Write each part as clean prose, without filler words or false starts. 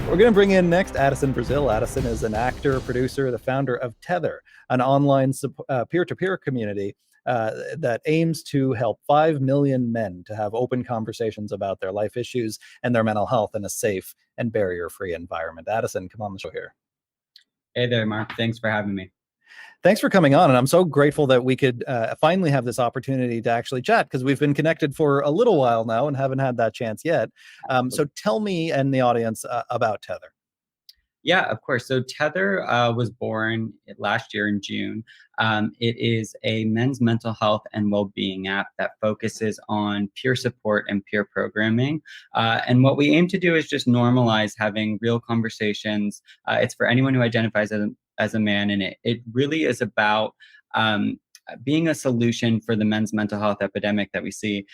We're going to bring in next Addison, Brasil. Addison is an actor, producer, the founder of Tether, an online peer-to-peer community that aims to help 5 million men to have open conversations about their life issues and their mental health in a safe and barrier-free environment. Addison, come on the show here. Hey there, Mark. Thanks for having me. Thanks for coming on. And I'm so grateful that we could finally have this opportunity to actually chat, because we've been connected for a little while now and haven't had that chance yet. So tell me and the audience about Tether. Yeah, of course. So Tether was born last year in June. It is a men's mental health and well-being app that focuses on peer support and peer programming. And what we aim to do is just normalize having real conversations. It's for anyone who identifies as a man, and it really is about being a solution for the men's mental health epidemic that we see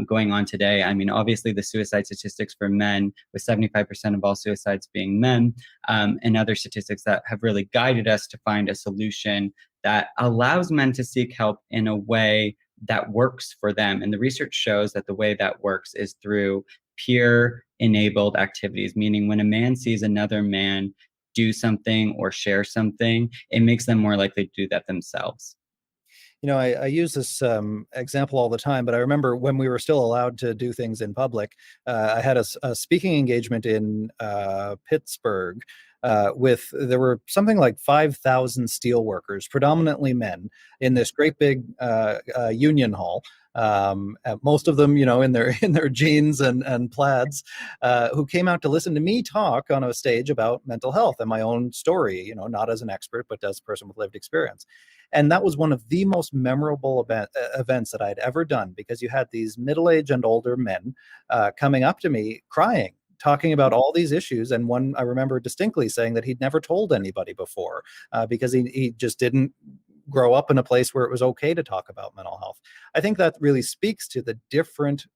going on today. I mean, obviously the suicide statistics for men, with 75% of all suicides being men, and other statistics that have really guided us to find a solution that allows men to seek help in a way that works for them. And the research shows that the way that works is through peer-enabled activities, meaning when a man sees another man do something or share something, it makes them more likely to do that themselves. You know, I use this example all the time, but I remember when we were still allowed to do things in public, I had a speaking engagement in Pittsburgh there were something like 5,000 steel workers, predominantly men, in this great big union hall. Most of them, you know, in their jeans and plaids, who came out to listen to me talk on a stage about mental health and my own story, you know, not as an expert, but as a person with lived experience. And that was one of the most memorable events that I'd ever done, because you had these middle-aged and older men coming up to me crying, talking about all these issues. And one, I remember distinctly saying that he'd never told anybody before because he just didn't grow up in a place where it was okay to talk about mental health. I think that really speaks to the different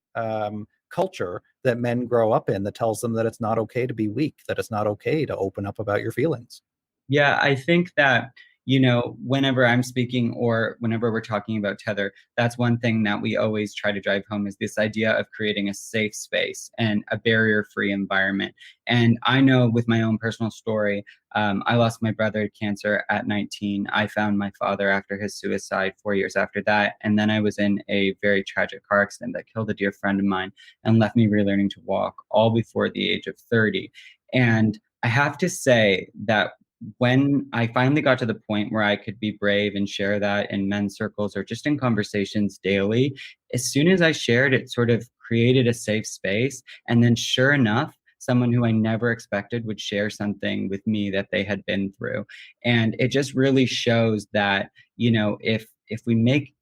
culture that men grow up in, that tells them that it's not okay to be weak, that it's not okay to open up about your feelings. Yeah, I think that, you know, whenever I'm speaking or whenever we're talking about Tether, that's one thing that we always try to drive home, is this idea of creating a safe space and a barrier-free environment. And I know with my own personal story, I lost my brother to cancer at 19. I found my father after his suicide 4 years after that. And then I was in a very tragic car accident that killed a dear friend of mine and left me relearning to walk, all before the age of 30. And I have to say that when I finally got to the point where I could be brave and share that in men's circles or just in conversations daily, as soon as I shared, it sort of created a safe space. And then sure enough, someone who I never expected would share something with me that they had been through. And it just really shows that, you know, if we make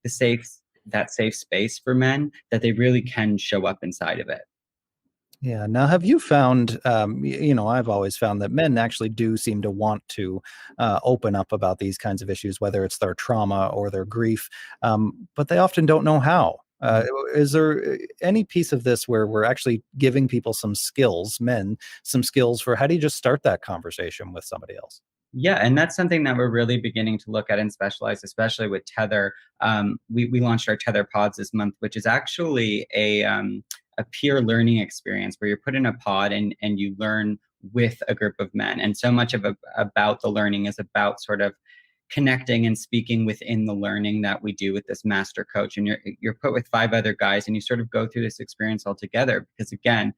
that safe space for men, that they really can show up inside of it. Yeah. Now, have you found, you know, I've always found that men actually do seem to want to open up about these kinds of issues, whether it's their trauma or their grief, but they often don't know how. Is there any piece of this where we're actually giving people some skills, men, some skills for how do you just start that conversation with somebody else? Yeah, and that's something that we're really beginning to look at and specialize, especially with Tether. We launched our Tether Pods this month, which is actually a peer learning experience where you're put in a pod and you learn with a group of men. And so much about the learning is about sort of connecting and speaking within the learning that we do with this master coach. And you're put with 5 other guys and you sort of go through this experience all together, because again,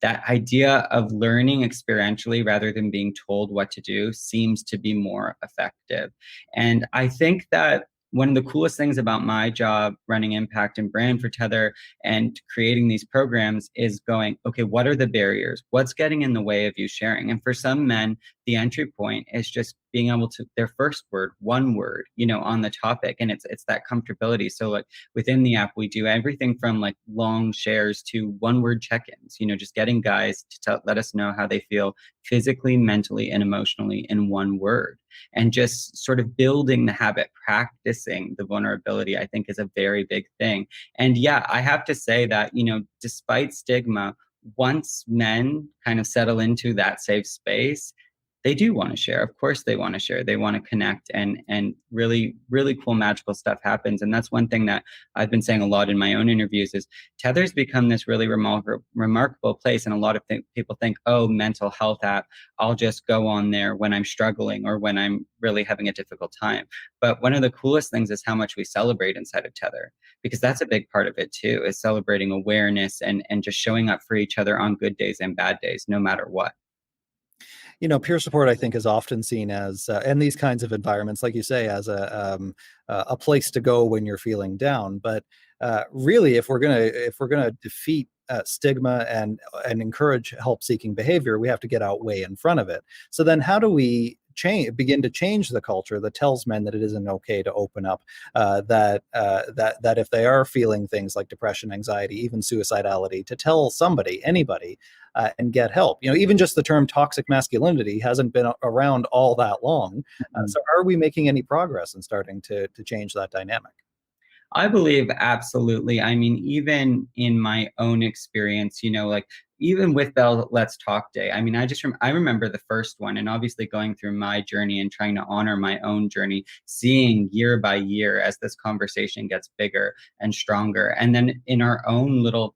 that idea of learning experientially rather than being told what to do seems to be more effective. And I think that one of the coolest things about my job running impact and brand for Tether and creating these programs is going, okay, what are the barriers? What's getting in the way of you sharing? And for some men, the entry point is just being able to, their first word, one word, you know, on the topic. And it's that comfortability. So like within the app, we do everything from like long shares to one word check-ins, you know, just getting guys to let us know how they feel physically, mentally, and emotionally in one word. And just sort of building the habit, practicing the vulnerability, I think is a very big thing. And yeah, I have to say that, you know, despite stigma, once men kind of settle into that safe space, they do want to share. Of course they want to share. They want to connect, and really, really cool magical stuff happens. And that's one thing that I've been saying a lot in my own interviews is Tether's become this really remarkable place. And a lot of people think, oh, mental health app, I'll just go on there when I'm struggling or when I'm really having a difficult time. But one of the coolest things is how much we celebrate inside of Tether, because that's a big part of it too, is celebrating awareness and just showing up for each other on good days and bad days, no matter what. Peer support, I think, is often seen as, in these kinds of environments, like you say, as a place to go when you're feeling down. But really, if we're gonna defeat stigma and encourage help-seeking behavior, we have to get out way in front of it. So then, how do we begin to change the culture that tells men that it isn't okay to open up, that if they are feeling things like depression, anxiety, even suicidality, to tell somebody, anybody, and get help? Even just the term toxic masculinity hasn't been around all that long. So are we making any progress in starting to change that dynamic? I believe absolutely. I mean, even in my own experience, like even with Bell Let's Talk Day, I mean, I remember the first one, and obviously going through my journey and trying to honor my own journey, seeing year by year as this conversation gets bigger and stronger. And then in our own little,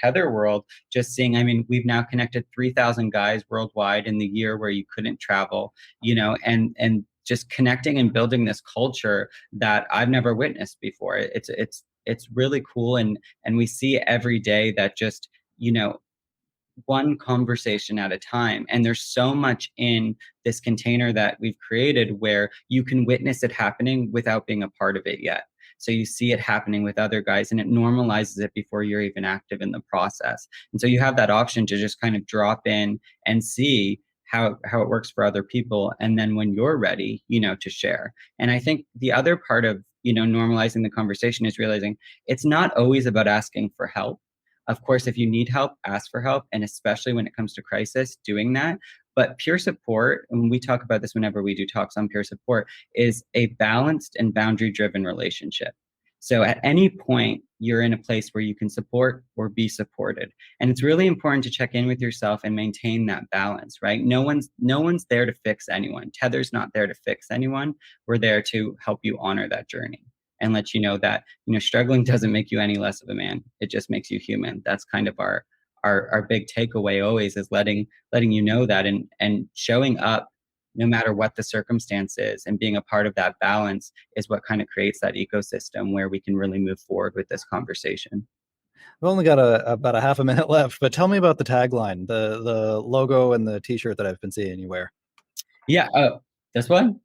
Tether world, just seeing, I mean, we've now connected 3,000 guys worldwide in the year where you couldn't travel, and just connecting and building this culture that I've never witnessed before. It's really cool, and we see every day that just one conversation at a time. And there's so much in this container that we've created where you can witness it happening without being a part of it yet. So you see it happening with other guys, and it normalizes it before you're even active in the process. And so you have that option to just kind of drop in and see how it works for other people, and then when you're ready, to share. And I think the other part of normalizing the conversation is realizing it's not always about asking for help. Of course, if you need help, ask for help, and especially when it comes to crisis, doing that. But peer support, and we talk about this whenever we do talks on peer support, is a balanced and boundary driven relationship. So at any point, you're in a place where you can support or be supported. And it's really important to check in with yourself and maintain that balance, right? No one's there to fix anyone. Tether's not there to fix anyone. We're there to help you honor that journey and let you know that, struggling doesn't make you any less of a man. It just makes you human. That's kind of our big takeaway always, is letting you know that, and showing up no matter what the circumstance is, and being a part of that balance is what kind of creates that ecosystem where we can really move forward with this conversation. We've only got about a half a minute left, but tell me about the tagline, the logo and the T-shirt that I've been seeing you wear. Yeah. Oh, this one?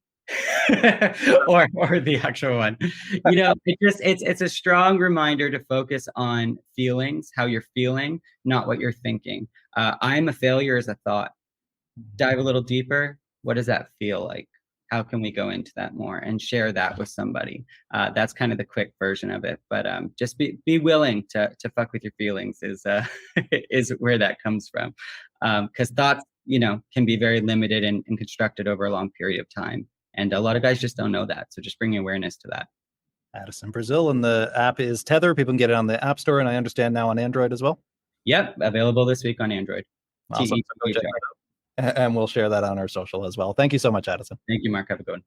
or the actual one. It's a strong reminder to focus on feelings, how you're feeling, not what you're thinking. I'm a failure is a thought. Dive a little deeper. What does that feel like? How can we go into that more and share that with somebody? That's kind of the quick version of it. But just be willing to fuck with your feelings is is where that comes from. Because thoughts, can be very limited and constructed over a long period of time. And a lot of guys just don't know that. So just bring awareness to that. Addison, Brazil, and the app is Tether. People can get it on the App Store, and I understand now on Android as well. Yep, available this week on Android. Awesome. And we'll share that on our social as well. Thank you so much, Addison. Thank you, Mark. Have a good one.